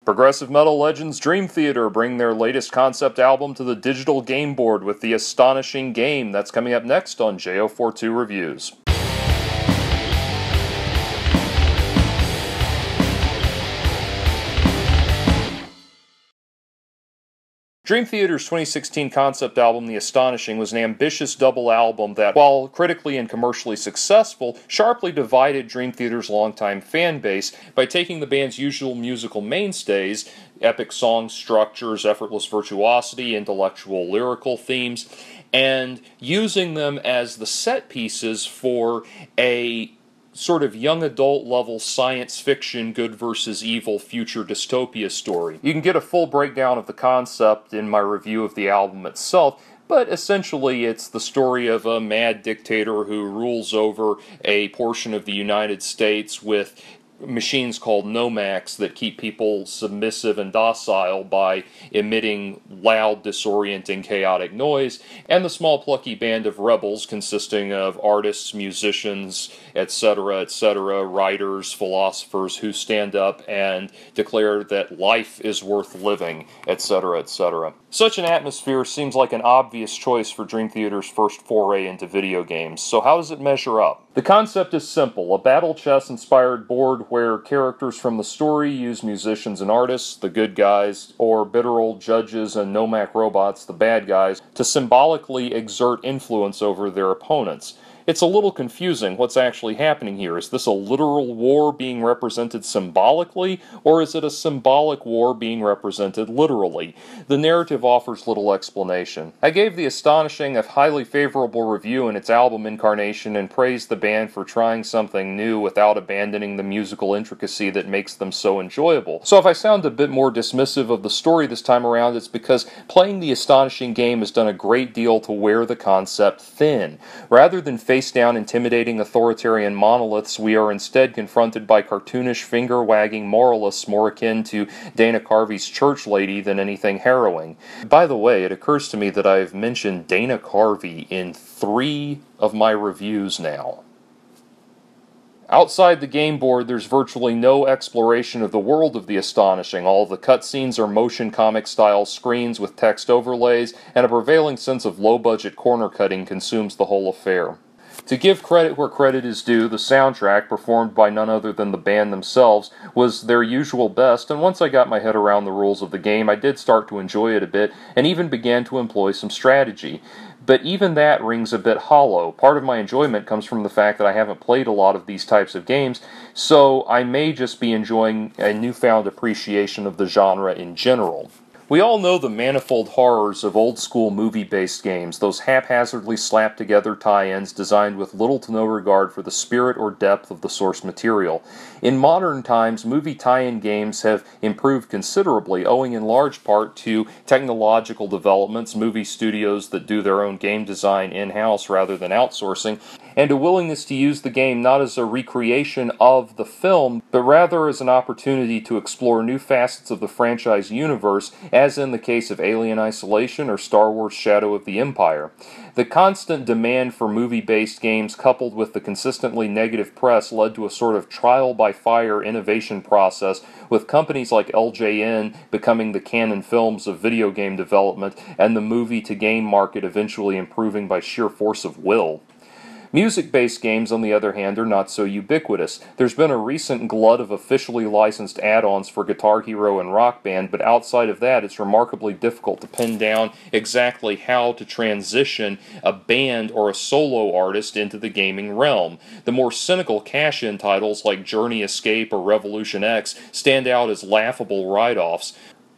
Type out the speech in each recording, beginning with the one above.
Progressive metal legends Dream Theater bring their latest concept album to the digital game board with The Astonishing Game. That's coming up next on J042 Reviews. Dream Theater's 2016 concept album, The Astonishing, was an ambitious double album that, while critically and commercially successful, sharply divided Dream Theater's longtime fan base by taking the band's usual musical mainstays, epic song structures, effortless virtuosity, intellectual lyrical themes, and using them as the set pieces for a sort of young adult level science fiction good versus evil future dystopia story. You can get a full breakdown of the concept in my review of the album itself, but essentially it's the story of a mad dictator who rules over a portion of the United States with machines called Nomax that keep people submissive and docile by emitting loud, disorienting, chaotic noise, and the small plucky band of rebels consisting of artists, musicians, etc., writers, philosophers who stand up and declare that life is worth living, etc. Such an atmosphere seems like an obvious choice for Dream Theater's first foray into video games, so how does it measure up? The concept is simple, a battle chess-inspired board where characters from the story use musicians and artists, the good guys, or bitter old judges and Nomak robots, the bad guys, to symbolically exert influence over their opponents. It's a little confusing what's actually happening here. Is this a literal war being represented symbolically, or is it a symbolic war being represented literally? The narrative offers little explanation. I gave The Astonishing a highly favorable review in its album incarnation and praised the band for trying something new without abandoning the musical intricacy that makes them so enjoyable. So if I sound a bit more dismissive of the story this time around, it's because playing The Astonishing Game has done a great deal to wear the concept thin. Rather than face-down intimidating authoritarian monoliths, we are instead confronted by cartoonish finger-wagging moralists more akin to Dana Carvey's church lady than anything harrowing. By the way, it occurs to me that I've mentioned Dana Carvey in 3 of my reviews now. Outside the game board, there's virtually no exploration of the world of The Astonishing. All of the cutscenes are motion comic-style screens with text overlays, and a prevailing sense of low-budget corner-cutting consumes the whole affair. To give credit where credit is due, the soundtrack, performed by none other than the band themselves, was their usual best, and once I got my head around the rules of the game, I did start to enjoy it a bit, and even began to employ some strategy. But even that rings a bit hollow. Part of my enjoyment comes from the fact that I haven't played a lot of these types of games, so I may just be enjoying a newfound appreciation of the genre in general. We all know the manifold horrors of old-school movie-based games, those haphazardly slapped-together tie-ins designed with little to no regard for the spirit or depth of the source material. In modern times, movie tie-in games have improved considerably, owing in large part to technological developments, movie studios that do their own game design in-house rather than outsourcing, and a willingness to use the game not as a recreation of the film, but rather as an opportunity to explore new facets of the franchise universe, as in the case of Alien Isolation or Star Wars Shadow of the Empire. The constant demand for movie-based games coupled with the consistently negative press led to a sort of trial-by-fire innovation process, with companies like LJN becoming the Canon Films of video game development, and the movie-to-game market eventually improving by sheer force of will. Music-based games, on the other hand, are not so ubiquitous. There's been a recent glut of officially licensed add-ons for Guitar Hero and Rock Band, but outside of that, it's remarkably difficult to pin down exactly how to transition a band or a solo artist into the gaming realm. The more cynical cash-in titles like Journey Escape or Revolution X stand out as laughable write-offs.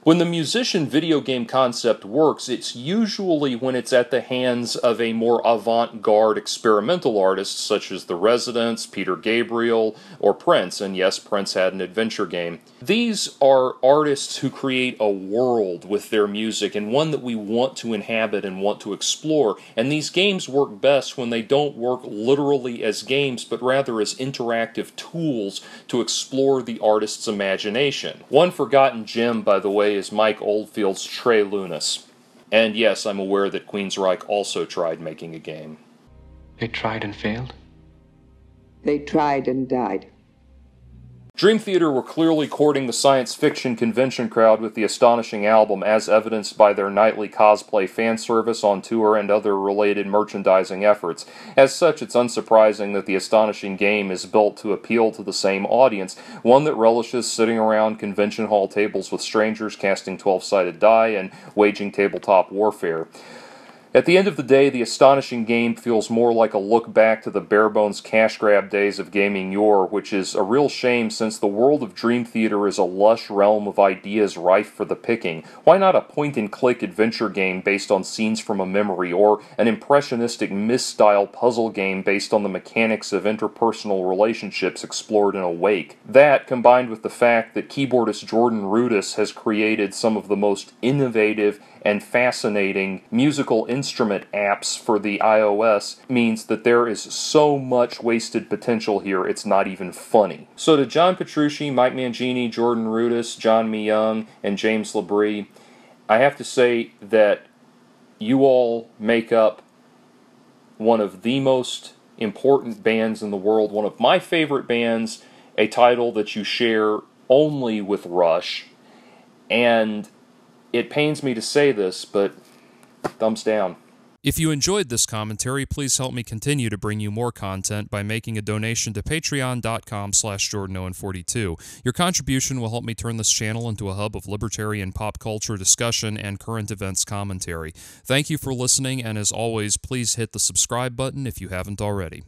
When the musician video game concept works, it's usually when it's at the hands of a more avant-garde experimental artist such as The Residents, Peter Gabriel, or Prince, and yes, Prince had an adventure game. These are artists who create a world with their music, and one that we want to inhabit and want to explore, and these games work best when they don't work literally as games, but rather as interactive tools to explore the artist's imagination. One forgotten gem, by the way, is Mike Oldfield's Trey Lunas. And yes, I'm aware that Queensryche also tried making a game. They tried and failed? They tried and died. Dream Theater were clearly courting the science fiction convention crowd with the astonishing album, as evidenced by their nightly cosplay fan service on tour and other related merchandising efforts. As such, it's unsurprising that the astonishing game is built to appeal to the same audience, one that relishes sitting around convention hall tables with strangers, casting 12-sided die, and waging tabletop warfare. At the end of the day, the astonishing game feels more like a look back to the bare-bones cash-grab days of gaming yore, which is a real shame since the world of Dream Theater is a lush realm of ideas rife for the picking. Why not a point-and-click adventure game based on scenes from a memory, or an impressionistic Myst-style puzzle game based on the mechanics of interpersonal relationships explored in Awake? That, combined with the fact that keyboardist Jordan Rudess has created some of the most innovative and fascinating musical instrument apps for the iOS, means that there is so much wasted potential here, it's not even funny. So to John Petrucci, Mike Mangini, Jordan Rudess, John Myung, and James Labrie, I have to say that you all make up one of the most important bands in the world, one of my favorite bands, a title that you share only with Rush, and it pains me to say this, but thumbs down. If you enjoyed this commentary, please help me continue to bring you more content by making a donation to patreon.com/JordanOwen42. Your contribution will help me turn this channel into a hub of libertarian pop culture discussion and current events commentary. Thank you for listening, and as always, please hit the subscribe button if you haven't already.